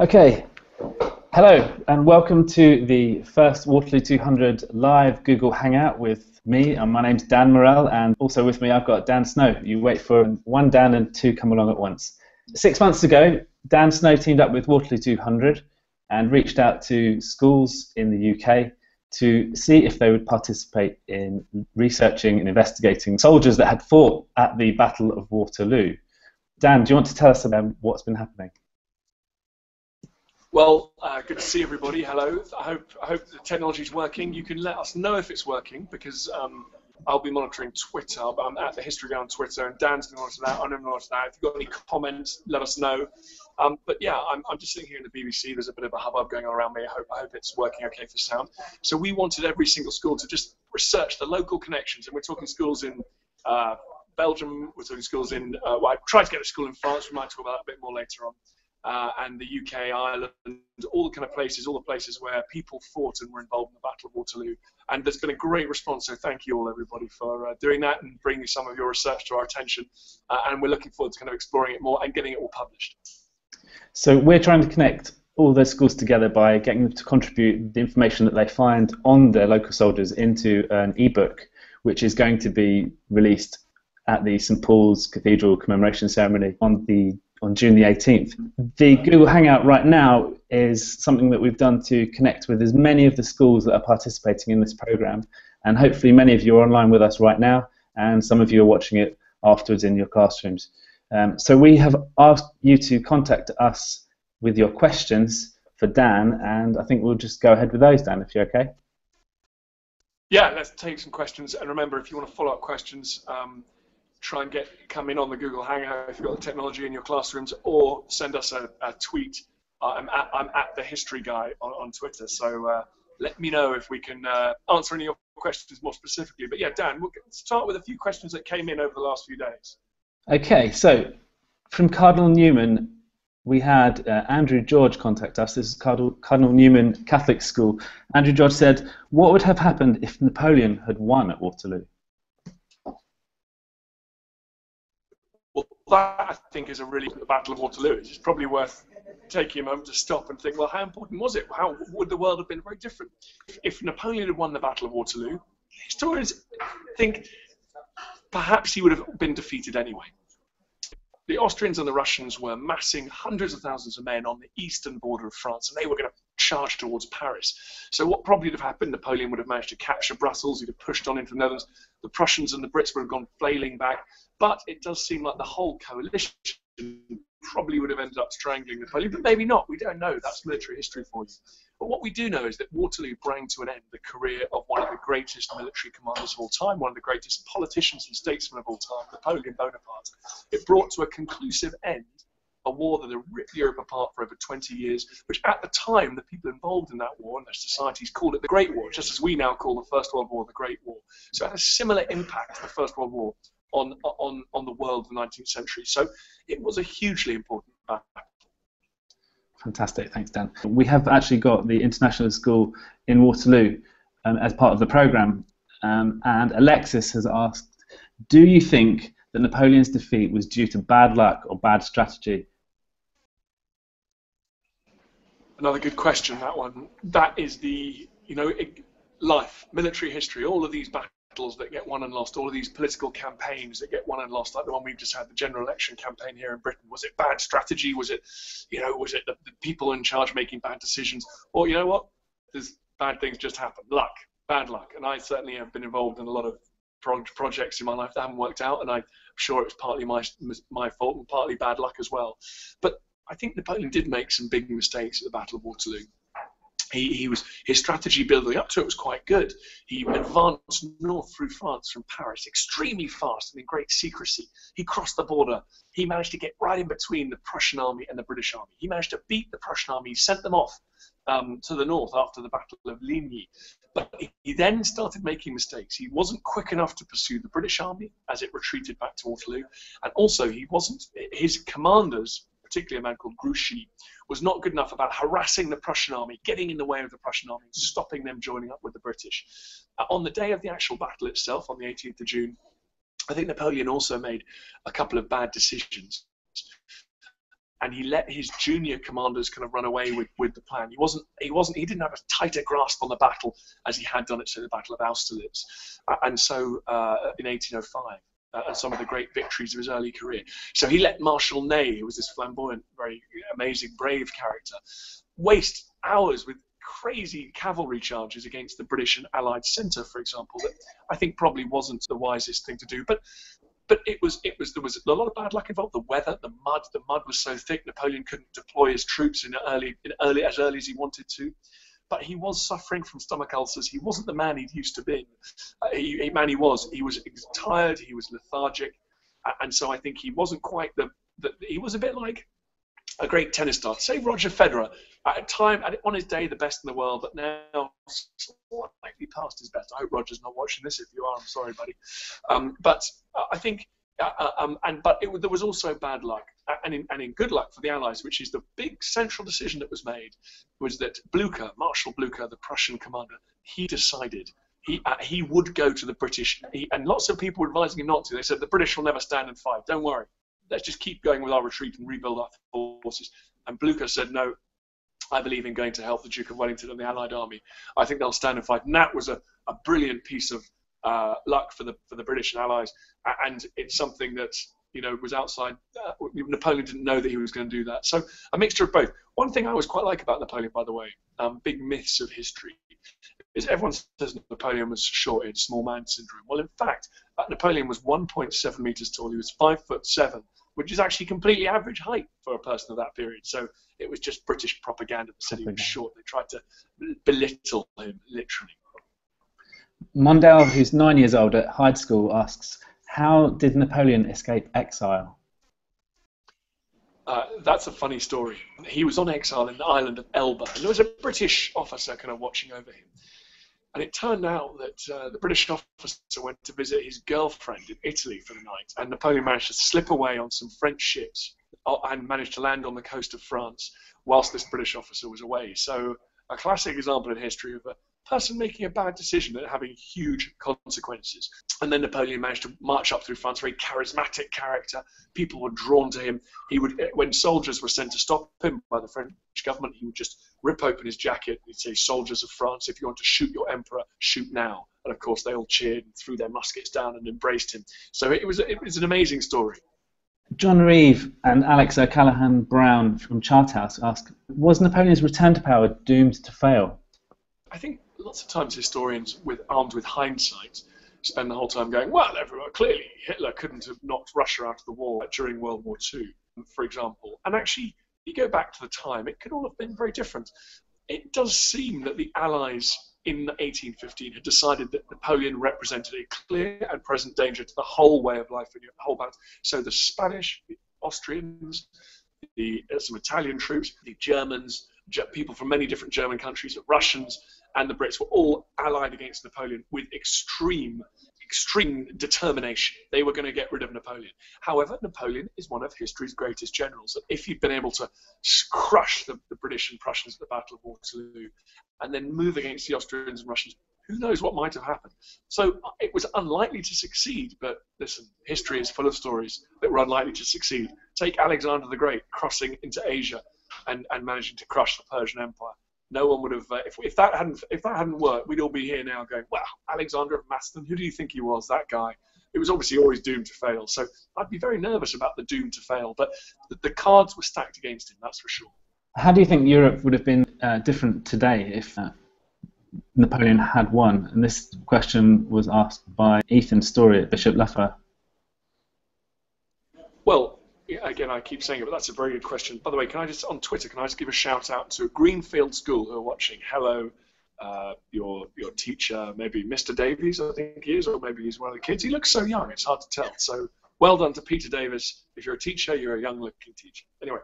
Okay, hello and welcome to the first Waterloo 200 live Google Hangout with me. And my name's Dan Morelle, and also with me I've got Dan Snow. You wait for one Dan and two come along at once. 6 months ago, Dan Snow teamed up with Waterloo 200 and reached out to schools in the UK to see if they would participate in researching and investigating soldiers that had fought at the Battle of Waterloo. Dan, do you want to tell us about what's been happening? Well, good to see everybody. Hello. I hope the technology is working. You can let us know if it's working because I'll be monitoring Twitter. But I'm at the History Guy on Twitter, and Dan's going to monitor that. I'm going to monitor that. If you've got any comments, let us know. But yeah, I'm just sitting here in the BBC. There's a bit of a hubbub going on around me. I hope it's working okay for sound. So we wanted every single school to just research the local connections, and we're talking schools in Belgium. We're talking schools in. Well, I tried to get a school in France. We might talk about that a bit more later on. And the UK, Ireland, all the kind of places, all the places where people fought and were involved in the Battle of Waterloo. And there's been a great response, so thank you all, everybody, for doing that and bringing some of your research to our attention. And we're looking forward to kind of exploring it more and getting it all published. So we're trying to connect all those schools together by getting them to contribute the information that they find on their local soldiers into an ebook, which is going to be released at the St Paul's Cathedral commemoration ceremony on June the 18th. The Google Hangout right now is something that we've done to connect with as many of the schools that are participating in this program, and hopefully many of you are online with us right now, and some of you are watching it afterwards in your classrooms. So we have asked you to contact us with your questions for Dan, and I think we'll just go ahead with those, Dan, if you're okay. Yeah, let's take some questions, and remember, if you want to follow up questions, try and come in on the Google Hangout if you've got the technology in your classrooms, or send us a tweet. I'm at the History Guy on Twitter, so let me know if we can answer any of your questions more specifically. But yeah, Dan, we'll start with a few questions that came in over the last few days. Okay, so from Cardinal Newman, we had Andrew George contact us. This is Cardinal Newman Catholic School. Andrew George said, what would have happened if Napoleon had won at Waterloo? Well, that, I think, is a really the Battle of Waterloo. It's probably worth taking a moment to stop and think, well, how important was it? How would the world have been very different? If Napoleon had won the Battle of Waterloo, historians think perhaps he would have been defeated anyway. The Austrians and the Russians were massing hundreds of thousands of men on the eastern border of France, and they were going to charge towards Paris. So what probably would have happened, Napoleon would have managed to capture Brussels, he'd have pushed on into the Netherlands, the Prussians and the Brits would have gone flailing back, but it does seem like the whole coalition probably would have ended up strangling Napoleon, but maybe not, we don't know, that's military history for you. But what we do know is that Waterloo brought to an end the career of one of the greatest military commanders of all time, one of the greatest politicians and statesmen of all time, Napoleon Bonaparte. It brought to a conclusive end a war that had ripped Europe apart for over 20 years, which at the time the people involved in that war and their societies called it the Great War, just as we now call the First World War the Great War. So it had a similar impact to the First World War on the world of the 19th century. So it was a hugely important battle. Fantastic, thanks Dan. We have actually got the International School in Waterloo as part of the programme, and Alexis has asked, do you think that Napoleon's defeat was due to bad luck or bad strategy? Another good question, that one. That is the, life, military history, all of these battles that get won and lost, all of these political campaigns that get won and lost, like the one we've just had, the general election campaign here in Britain. Was it bad strategy? Was it, was it the people in charge making bad decisions? Or, you know what? There's bad things just happen. Luck, bad luck. And I certainly have been involved in a lot of projects in my life that haven't worked out, and I'm sure it was partly my fault and partly bad luck as well. But I think Napoleon did make some big mistakes at the Battle of Waterloo. His strategy building up to it was quite good. He advanced north through France from Paris extremely fast and in great secrecy. He crossed the border. He managed to get right in between the Prussian army and the British army. He managed to beat the Prussian army. He sent them off to the north after the Battle of Ligny. But he then started making mistakes. He wasn't quick enough to pursue the British army as it retreated back to Waterloo, and also his commanders, particularly a man called Grouchy, was not good enough about harassing the Prussian army, getting in the way of the Prussian army, stopping them joining up with the British. On the day of the actual battle itself, on the 18th of June, I think Napoleon also made a couple of bad decisions. And he let his junior commanders kind of run away with the plan. He didn't have a tighter grasp on the battle as he had done at the Battle of Austerlitz. And so in 1805, and some of the great victories of his early career. So he let Marshal Ney, who was this flamboyant, very amazing, brave character, waste hours with crazy cavalry charges against the British and Allied centre, for example, that I think probably wasn't the wisest thing to do. But there was a lot of bad luck involved. The weather, the mud was so thick, Napoleon couldn't deploy his troops as early as he wanted to. But he was suffering from stomach ulcers. He wasn't the man he'd used to be. He was tired. He was lethargic, and so I think he wasn't quite he was a bit like a great tennis star. Say Roger Federer, on his day, the best in the world, but now slightly past his best. I hope Roger's not watching this. If you are, I'm sorry, buddy. But I think. There was also bad luck, and in good luck for the Allies, which is the big central decision that was made, was that Blucher, Marshal Blucher, the Prussian commander, he decided he would go to the British, and lots of people were advising him not to. They said the British will never stand and fight. Don't worry, let's just keep going with our retreat and rebuild our forces. And Blucher said, no, I believe in going to help the Duke of Wellington and the Allied army. I think they'll stand and fight. And that was a brilliant piece of luck for the British and Allies, and it's something that was outside. Napoleon didn't know that he was going to do that, so a mixture of both. One thing I always quite like about Napoleon, by the way, big myths of history, is everyone says Napoleon was short-haired, small man syndrome. Well, in fact, Napoleon was 1.7 meters tall. He was 5'7", which is actually completely average height for a person of that period. So it was just British propaganda that said he was short. They tried to belittle him, literally. Mondale, who's 9 years old at Hyde School, asks, how did Napoleon escape exile? That's a funny story. He was on exile in the island of Elba, and there was a British officer kind of watching over him. And it turned out that the British officer went to visit his girlfriend in Italy for the night, and Napoleon managed to slip away on some French ships and managed to land on the coast of France whilst this British officer was away. So a classic example in history of a person making a bad decision and having huge consequences. And then Napoleon managed to march up through France, very charismatic character. People were drawn to him. When soldiers were sent to stop him by the French government, he would just rip open his jacket and he'd say, "Soldiers of France, if you want to shoot your emperor, shoot now." And of course, they all cheered and threw their muskets down and embraced him. So it was an amazing story. John Reeve and Alex O'Callaghan Brown from Charthouse ask, was Napoleon's return to power doomed to fail? I think lots of times historians, armed with hindsight, spend the whole time going, well, clearly Hitler couldn't have knocked Russia out of the war during World War II, for example. And actually, you go back to the time, it could all have been very different. It does seem that the Allies in 1815 had decided that Napoleon represented a clear and present danger to the whole way of life in the whole balance. So the Spanish, the Austrians, some Italian troops, the Germans, people from many different German countries, the Russians, and the Brits were all allied against Napoleon with extreme determination. They were going to get rid of Napoleon. However, Napoleon is one of history's greatest generals. If he'd been able to crush the British and Prussians at the Battle of Waterloo and then move against the Austrians and Russians, who knows what might have happened. So it was unlikely to succeed, but listen, history is full of stories that were unlikely to succeed. Take Alexander the Great crossing into Asia and managing to crush the Persian Empire. No one would have, if that hadn't worked, we'd all be here now going, well, Alexander of Macedon, who do you think he was, that guy? It was obviously always doomed to fail. So I'd be very nervous about the doom to fail, but the cards were stacked against him, that's for sure. How do you think Europe would have been different today if Napoleon had won? And this question was asked by Ethan Story at Bishop Lafayette. Well, again, I keep saying it, but that's a very good question. By the way, on Twitter, can I just give a shout out to Greenfield School who are watching? Hello, your teacher, maybe Mr. Davies, I think he is, or maybe he's one of the kids. He looks so young, it's hard to tell. So well done to Peter Davis. If you're a teacher, you're a young-looking teacher. Anyway,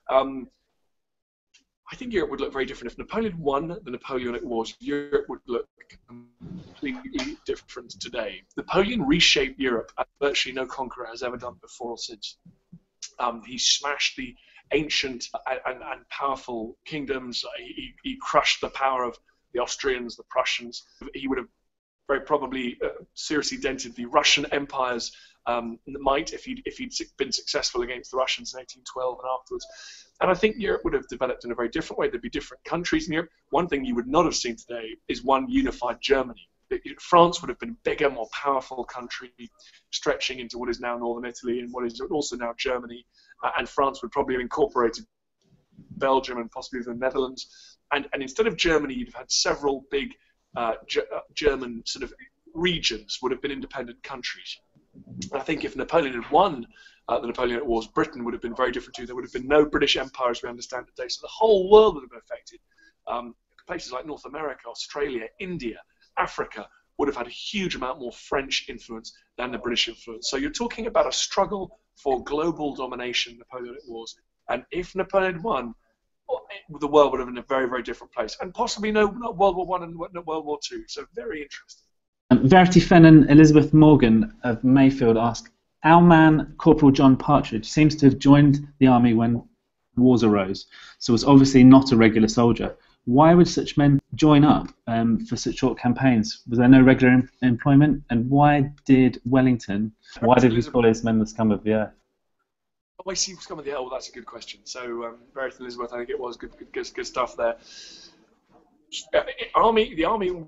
I think Europe would look very different. If Napoleon won the Napoleonic Wars, Europe would look completely different today. Napoleon reshaped Europe as virtually no conqueror has ever done before or since. He smashed the ancient and powerful kingdoms. He crushed the power of the Austrians, the Prussians. He would have very probably seriously dented the Russian Empire's might if he'd been successful against the Russians in 1812 and afterwards. And I think Europe would have developed in a very different way. There'd be different countries in Europe. One thing you would not have seen today is one unified Germany. France would have been a bigger, more powerful country, stretching into what is now northern Italy and what is also now Germany. And France would probably have incorporated Belgium and possibly the Netherlands. And instead of Germany, you'd have had several big German sort of regions would have been independent countries. And I think if Napoleon had won the Napoleonic Wars, Britain would have been very different too. There would have been no British Empire as we understand today. So the whole world would have been affected. Places like North America, Australia, India, Africa would have had a huge amount more French influence than the British influence. So you're talking about a struggle for global domination in the Napoleonic Wars. And if Napoleon had won, the world would have been in a very, very different place. And possibly not World War I and not World War II. So very interesting. Verity Fenn and Elizabeth Morgan of Mayfield ask, our man Corporal John Partridge seems to have joined the army when wars arose, so was obviously not a regular soldier. Why would such men join up for such short campaigns? Was there no regular employment? And why did Wellington, why did he call his men the scum of the earth? Oh, I see, scum of the earth. Well, that's a good question. So, Verity and Elizabeth, I think it was good stuff there. The army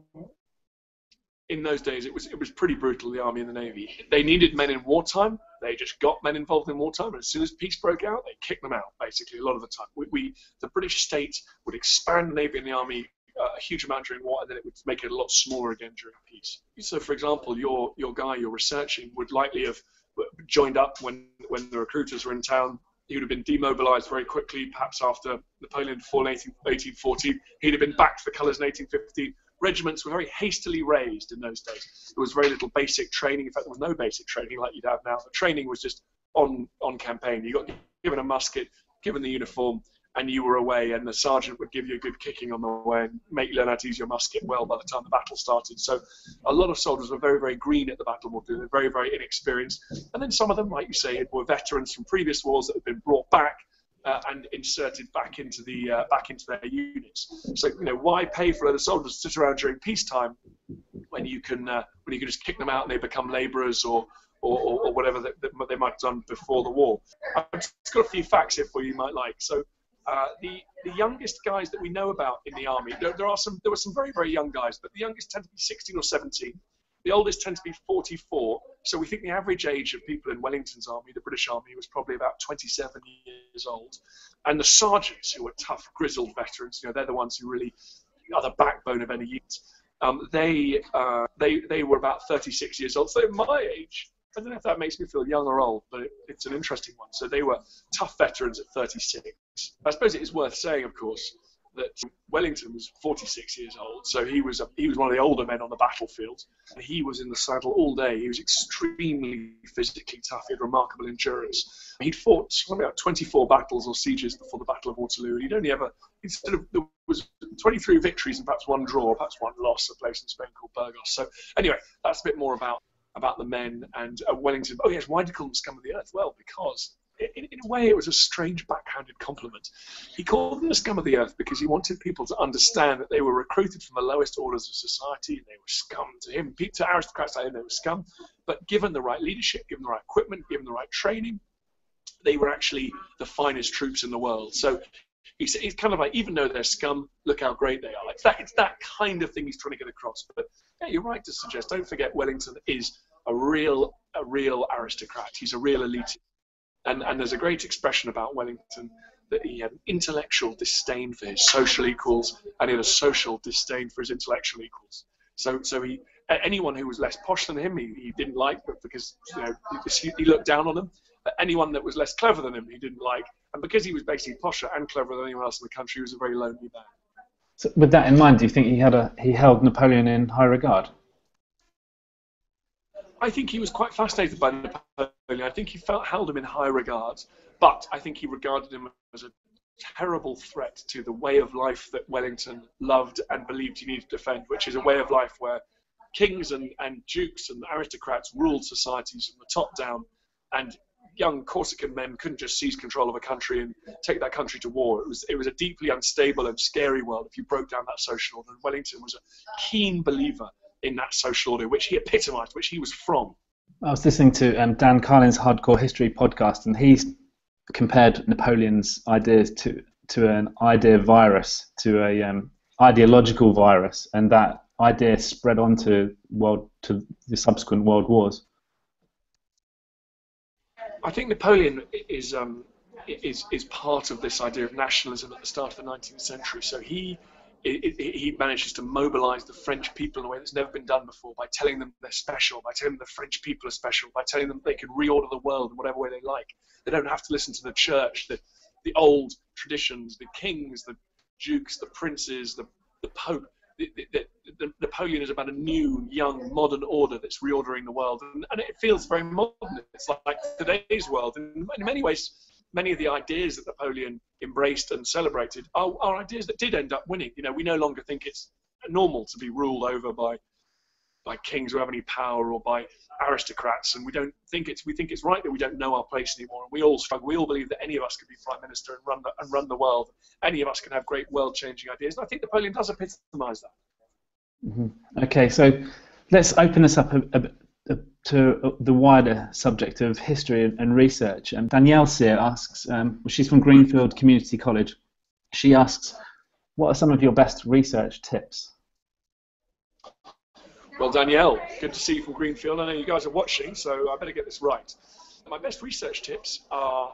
in those days, it was pretty brutal, the Army and the Navy. They needed men in wartime. They just got men involved in wartime, and as soon as peace broke out, they kicked them out, basically, a lot of the time. The British state would expand the Navy and the Army a huge amount during war, and then it would make it a lot smaller again during peace. So, for example, your guy you're researching would likely have joined up when the recruiters were in town. He would have been demobilized very quickly, perhaps after Napoleon fall in 1814. He'd have been back to the colours in 1815. Regiments were very hastily raised in those days. There was very little basic training. In fact, there was no basic training like you'd have now. The training was just on campaign. You got given a musket, given the uniform, and you were away, and the sergeant would give you a good kicking on the way and make you learn how to use your musket well by the time the battle started. So a lot of soldiers were very, very green at the battle. They were very, very inexperienced. And then some of them, like you say, were veterans from previous wars that had been brought back and inserted back into their units. So why pay for other soldiers to sit around during peacetime when you can just kick them out and they become labourers or whatever that they might have done before the war. I've just got a few facts here for you might like. So the youngest guys that we know about in the army, there were some very, very young guys, but the youngest tend to be 16 or 17. The oldest tend to be 44. So we think the average age of people in Wellington's army, the British army, was probably about 27 years old. And the sergeants, who were tough, grizzled veterans, they're the ones who really are the backbone of any unit. They were about 36 years old. So they're my age. I don't know if that makes me feel young or old, but it's an interesting one. So they were tough veterans at 36. I suppose it is worth saying, of course, that Wellington was 46 years old, so he was one of the older men on the battlefield. And he was in the saddle all day. He was extremely physically tough. He had remarkable endurance. He'd fought something about 24 battles or sieges before the Battle of Waterloo. There was 23 victories and perhaps one draw, perhaps one loss, a place in Spain called Burgos. So anyway, that's a bit more about the men and Wellington. Oh yes, why did he call them scum of the earth? Well, because in a way, it was a strange backhanded compliment. He called them the scum of the earth because he wanted people to understand that they were recruited from the lowest orders of society. They were scum to him. To aristocrats like him, they were scum. But given the right leadership, given the right equipment, given the right training, they were actually the finest troops in the world. So he's kind of like, even though they're scum, look how great they are. It's that kind of thing he's trying to get across. But yeah, you're right to suggest, don't forget Wellington is a real aristocrat. He's a real elitist. And there's a great expression about Wellington that he had an intellectual disdain for his social equals, and he had a social disdain for his intellectual equals. So anyone who was less posh than him, he didn't like, but because he looked down on them. But anyone that was less clever than him, he didn't like. And because he was basically posher and cleverer than anyone else in the country, he was a very lonely man. So with that in mind, do you think he held Napoleon in high regard? I think he was quite fascinated by Napoleon. I think he held him in high regard, but I think he regarded him as a terrible threat to the way of life that Wellington loved and believed he needed to defend, which is a way of life where kings and dukes and aristocrats ruled societies from the top down, and young Corsican men couldn't just seize control of a country and take that country to war. It was a deeply unstable and scary world if you broke down that social order. And Wellington was a keen believer in that social order, which he epitomised, which he was from. I was listening to Dan Carlin's Hardcore History podcast, and he's compared Napoleon's ideas to an idea virus, to a ideological virus, and that idea spread on to the subsequent world wars. I think Napoleon is part of this idea of nationalism at the start of the 19th century. So he manages to mobilise the French people in a way that's never been done before, by telling them they're special, by telling them the French people are special, by telling them they can reorder the world in whatever way they like. They don't have to listen to the church, the old traditions, the kings, the dukes, the princes, the Pope. The Napoleon is about a new, young, modern order that's reordering the world, and it feels very modern. It's like today's world. And in many ways, many of the ideas that Napoleon embraced and celebrated are ideas that did end up winning. You know, we no longer think it's normal to be ruled over by kings who have any power, or by aristocrats, and we think it's right that we don't know our place anymore, and we all struggle. We all believe that any of us could be prime minister and run the world. Any of us can have great world-changing ideas, and I think Napoleon does epitomise that. Mm-hmm. Okay, so let's open this up to the wider subject of history and research. Danielle Sear asks, she's from Greenfield Community College. She asks, what are some of your best research tips? Well, Danielle, good to see you from Greenfield. I know you guys are watching, so I better get this right. My best research tips are,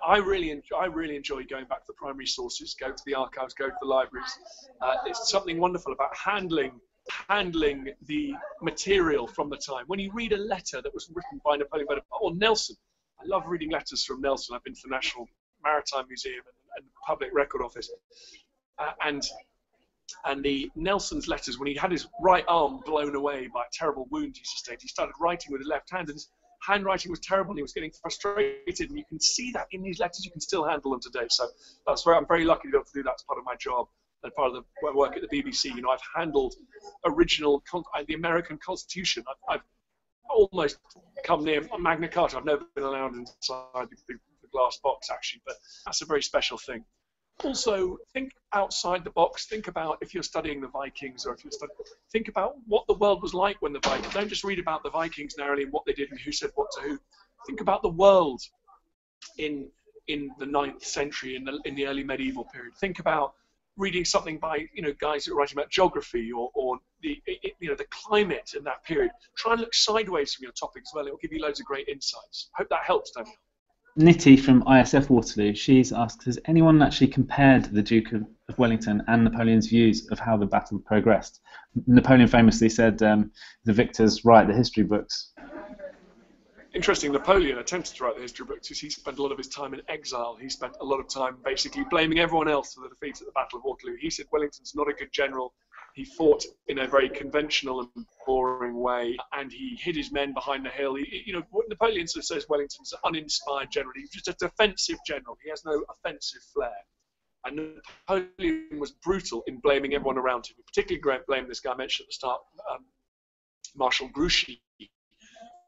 I really enjoy going back to the primary sources, go to the archives, go to the libraries. It's something wonderful about handling the material from the time. When you read a letter that was written by Napoleon or Nelson, I love reading letters from Nelson. I've been to the National Maritime Museum and Public Record Office, and the Nelson's letters, when he had his right arm blown away by a terrible wound he sustained, he started writing with his left hand, and his handwriting was terrible. He was getting frustrated, and you can see that in these letters. You can still handle them today. So I'm very lucky to be able to do that as part of my job and part of the work at the BBC. You know, I've handled the American Constitution. I've almost come near Magna Carta. I've never been allowed inside the glass box, actually, but that's a very special thing. Also, think outside the box. Think about, if you're studying the Vikings, or if you're think about what the world was like when the Vikings. Don't just read about the Vikings narrowly and what they did and who said what to who. Think about the world in the 9th century, in the early medieval period. Think about reading something by guys who are writing about geography or the climate in that period. Try and look sideways from your topic as well. It will give you loads of great insights. Hope that helps, Daniel. Nitty from ISF Waterloo, she's asked, has anyone actually compared the Duke of Wellington and Napoleon's views of how the battle progressed? Napoleon famously said, the victors write the history books. Interesting, Napoleon attempted to write the history books because he spent a lot of his time in exile. He spent a lot of time basically blaming everyone else for the defeat at the Battle of Waterloo. He said Wellington's not a good general. He fought in a very conventional and boring way, and he hid his men behind the hill. Napoleon sort of says Wellington's an uninspired general. He's just a defensive general. He has no offensive flair. And Napoleon was brutal in blaming everyone around him. He particularly blamed this guy I mentioned at the start, Marshal Grouchy,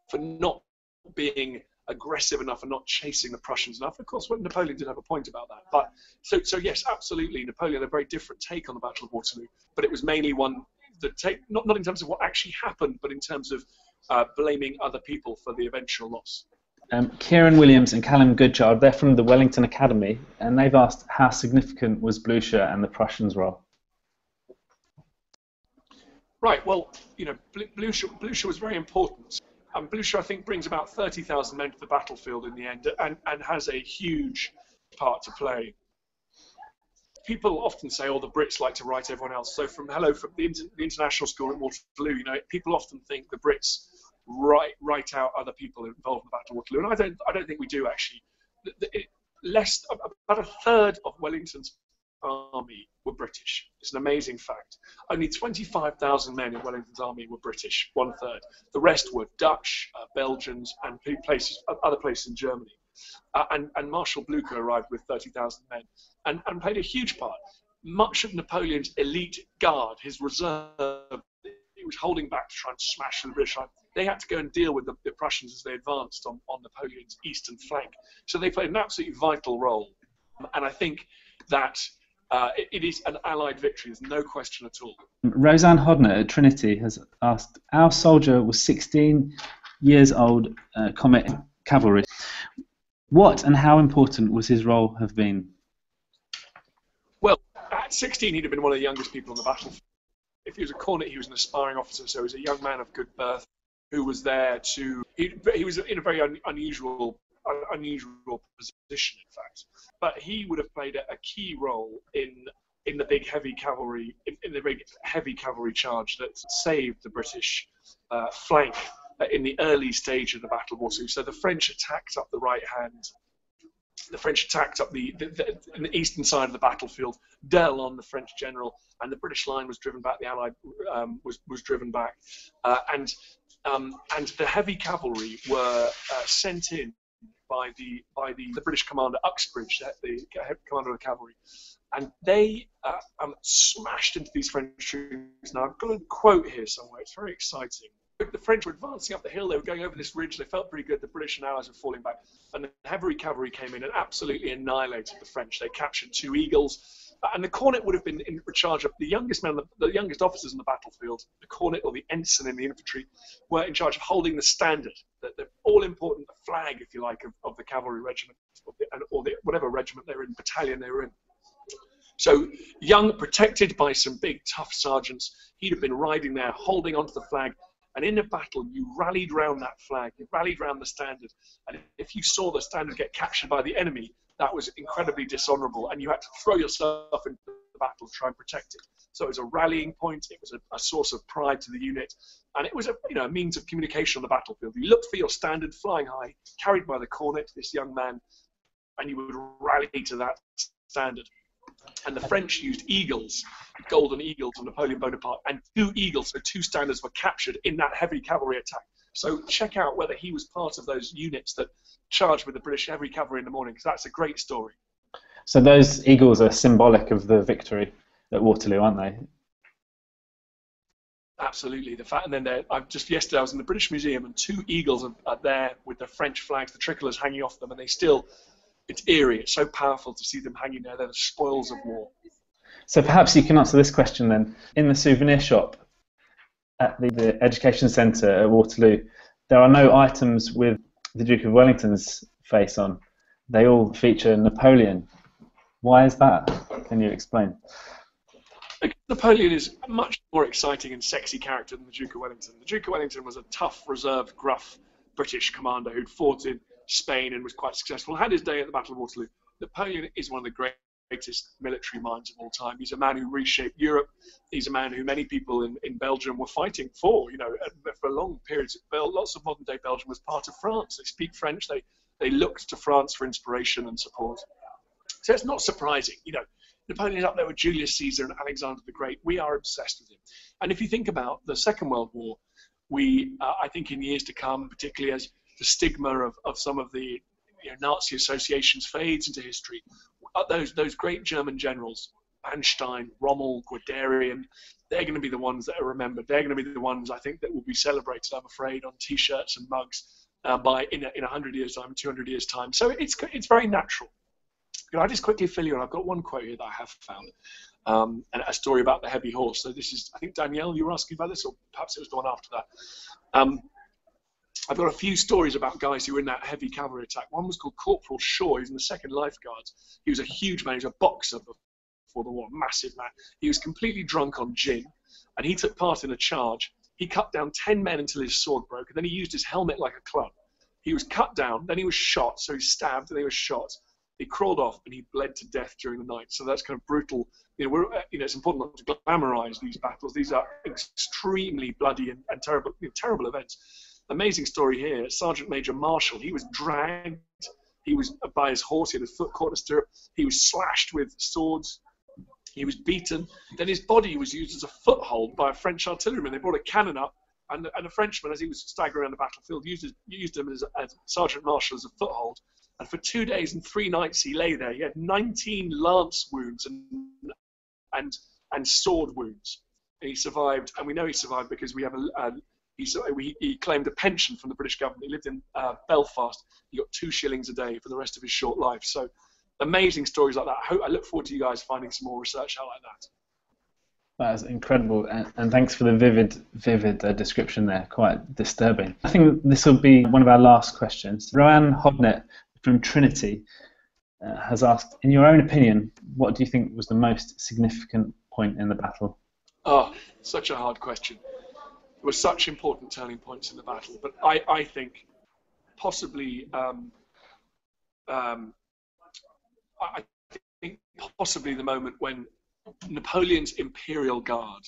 for not being aggressive enough and not chasing the Prussians enough. Of course, Napoleon did have a point about that. But so yes, absolutely, Napoleon had a very different take on the Battle of Waterloo, but it was mainly one that not in terms of what actually happened, but in terms of blaming other people for the eventual loss. Kieran Williams and Callum Goodchild, they're from the Wellington Academy, and they've asked, how significant was Blucher and the Prussians' role? Right, well, Blucher was very important. Blucher, I think, brings about 30,000 men to the battlefield in the end, and has a huge part to play. People often say, "Oh, the Brits like to write everyone else." So from the international school at Waterloo, people often think the Brits write out other people involved in the Battle of Waterloo, and I don't think we do actually. About a third of Wellington's army were British. It's an amazing fact. Only 25,000 men in Wellington's army were British, 1/3. The rest were Dutch, Belgians, and other places in Germany. And Marshal Blucher arrived with 30,000 men and played a huge part. Much of Napoleon's elite guard, his reserve, It was holding back to try and smash the British line. They had to go and deal with the Prussians as they advanced on Napoleon's eastern flank. So they played an absolutely vital role. And I think that it is an Allied victory. There's no question at all. Roseanne Hodner at Trinity has asked, our soldier was 16 years old, Comet cavalry. What and how important was his role have been? Well, at 16, he'd have been one of the youngest people on the battlefield. If he was a cornet, he was an aspiring officer, so he was a young man of good birth who was there to... He was in a very unusual position, in fact. But he would have played a key role in the big heavy cavalry, in the big heavy cavalry charge that saved the British flank in the early stage of the Battle of Waterloo. So the French attacked up the right hand. The French attacked up the eastern side of the battlefield, Dell on the French general, and the British line was driven back. The Allied was driven back, and the heavy cavalry were sent in by the British commander Uxbridge, the commander of the cavalry, and they smashed into these French troops. Now I've got a quote here somewhere. It's very exciting. The French were advancing up the hill. They were going over this ridge. They felt pretty good. The British and Allies were falling back. And the heavy cavalry came in and absolutely annihilated the French. They captured 2 eagles. And the cornet would have been in charge of the youngest officers in the battlefield. The cornet, or the ensign in the infantry, were in charge of holding the standard, the all-important flag, if you like, of the cavalry regiment, or whatever regiment they were in, battalion they were in. So young, protected by some big, tough sergeants, he'd have been riding there, holding onto the flag. And in a battle, you rallied round that flag, you rallied round the standard. And if you saw the standard get captured by the enemy, that was incredibly dishonourable, and you had to throw yourself into the battle to try and protect it. So it was a rallying point, it was a source of pride to the unit, and it was a means of communication on the battlefield. You looked for your standard flying high, carried by the cornet, this young man, and you would rally to that standard. And the French used eagles, golden eagles of Napoleon Bonaparte, and 2 eagles, so 2 standards were captured in that heavy cavalry attack. So check out whether he was part of those units that charged with the British heavy cavalry in the morning, because that's a great story. So those eagles are symbolic of the victory at Waterloo, aren't they? Absolutely. And then yesterday I was in the British Museum, and 2 eagles are there with the French flags, the tricolours hanging off them, and they still... It's eerie. It's so powerful to see them hanging there. They're the spoils of war. So perhaps you can answer this question then. In the souvenir shop at the Education Centre at Waterloo, there are no items with the Duke of Wellington's face on. They all feature Napoleon. Why is that? Can you explain? Napoleon is a much more exciting and sexy character than the Duke of Wellington. The Duke of Wellington was a tough, reserved, gruff British commander who'd fought in Spain and was quite successful, had his day at the Battle of Waterloo. Napoleon is one of the greatest military minds of all time. He's a man who reshaped Europe. He's a man who many people in Belgium were fighting for, for long periods. Lots of modern-day Belgium was part of France. They speak French. They looked to France for inspiration and support. So it's not surprising. Napoleon is up there with Julius Caesar and Alexander the Great. We are obsessed with him. And if you think about the Second World War, I think in years to come, particularly as the stigma of some of the Nazi associations fades into history, those great German generals, Manstein, Rommel, Guderian, they're going to be the ones that are remembered. They're going to be the ones, I think, that will be celebrated, I'm afraid, on T-shirts and mugs in 100 years' time, 200 years' time. So it's very natural. Can I just quickly fill you in? I've got one quote here that I have found, and a story about the heavy horse. So this is, I think, Danielle, you were asking about this, or perhaps it was the one after that. I've got a few stories about guys who were in that heavy cavalry attack. One was called Corporal Shaw. He was in the 2nd Lifeguards. He was a huge man. He was a boxer before the war, massive man. He was completely drunk on gin, and he took part in a charge. He cut down 10 men until his sword broke, and then he used his helmet like a club. He was cut down, then he was shot, so he stabbed, and then he was shot. He crawled off, and he bled to death during the night. So that's kind of brutal. It's important not to glamorize these battles. These are extremely bloody and terrible events. Amazing story here. Sergeant Major Marshall, he was dragged. He was by his horse. He had his foot caught in a stirrup. He was slashed with swords. He was beaten. Then his body was used as a foothold by a French artilleryman. They brought a cannon up, and a Frenchman, as he was staggering around the battlefield, used him as Sergeant Marshall as a foothold. And for 2 days and 3 nights he lay there. He had 19 lance wounds and sword wounds. and he survived. And we know he survived because we have he claimed a pension from the British government. He lived in Belfast. He got 2 shillings a day for the rest of his short life. So amazing stories like that. I look forward to you guys finding some more research out like that. That is incredible, and thanks for the vivid description there. Quite disturbing. I think this will be one of our last questions. Roanne Hodnett from Trinity has asked, in your own opinion, what do you think was the most significant point in the battle? Oh, such a hard question. There were such important turning points in the battle, but I think possibly I think possibly the moment when Napoleon's Imperial Guard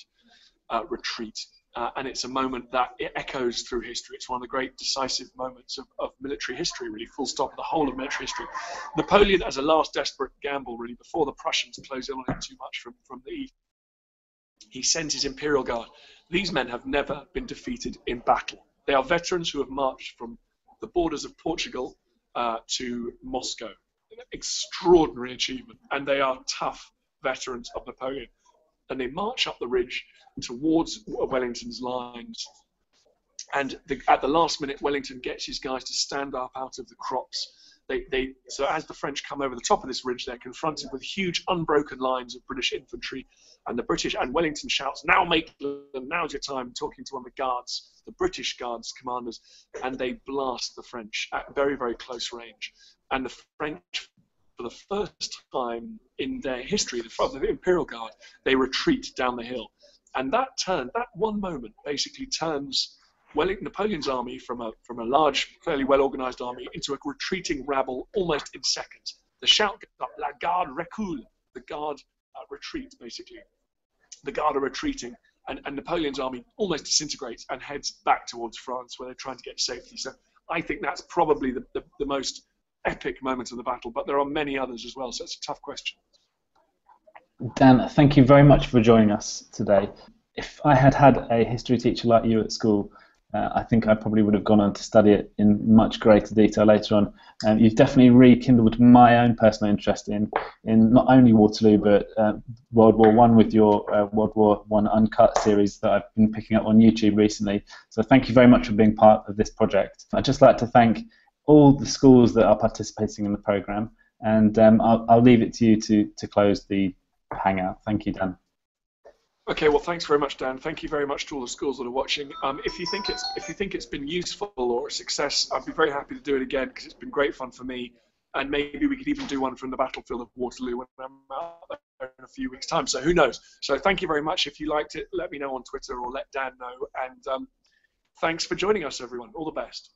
retreat, and it's a moment that it echoes through history. It's one of the great decisive moments of military history, really, full stop, the whole of military history. Napoleon, as a last desperate gamble, really, before the Prussians close in on him too much from the east, he sends his Imperial Guard. These men have never been defeated in battle. They are veterans who have marched from the borders of Portugal to Moscow. An extraordinary achievement, and they are tough veterans of Napoleon. And they march up the ridge towards Wellington's lines. And at the last minute, Wellington gets his guys to stand up out of the crops. So as the French come over the top of this ridge, they're confronted with huge unbroken lines of British infantry, and Wellington shouts, "Now, Maitland, now's your time," talking to one of the guards, the British guards commanders, and they blast the French at very, very close range. And the French, for the first time in their history, the Imperial Guard, they retreat down the hill. And that one moment basically turns Napoleon's army from a large, fairly well-organized army into a retreating rabble almost in seconds. The shout goes up, "La garde recule," the guard retreat, basically. The guard are retreating, and Napoleon's army almost disintegrates and heads back towards France, where they're trying to get safety. So I think that's probably the most epic moment of the battle, but there are many others as well, so it's a tough question. Dan, thank you very much for joining us today. If I had a history teacher like you at school, I think I probably would have gone on to study it in much greater detail later on. You've definitely rekindled my own personal interest in not only Waterloo, but World War I with your World War I Uncut series that I've been picking up on YouTube recently. So thank you very much for being part of this project. I'd just like to thank all the schools that are participating in the programme, and I'll leave it to you to close the hangout. Thank you, Dan. Okay, well, thanks very much, Dan. Thank you very much to all the schools that are watching. If you think it's been useful or a success, I'd be very happy to do it again, because it's been great fun for me. And maybe we could even do one from the battlefield of Waterloo when I'm out there in a few weeks' time. So who knows? So thank you very much. If you liked it, let me know on Twitter or let Dan know. And thanks for joining us, everyone. All the best.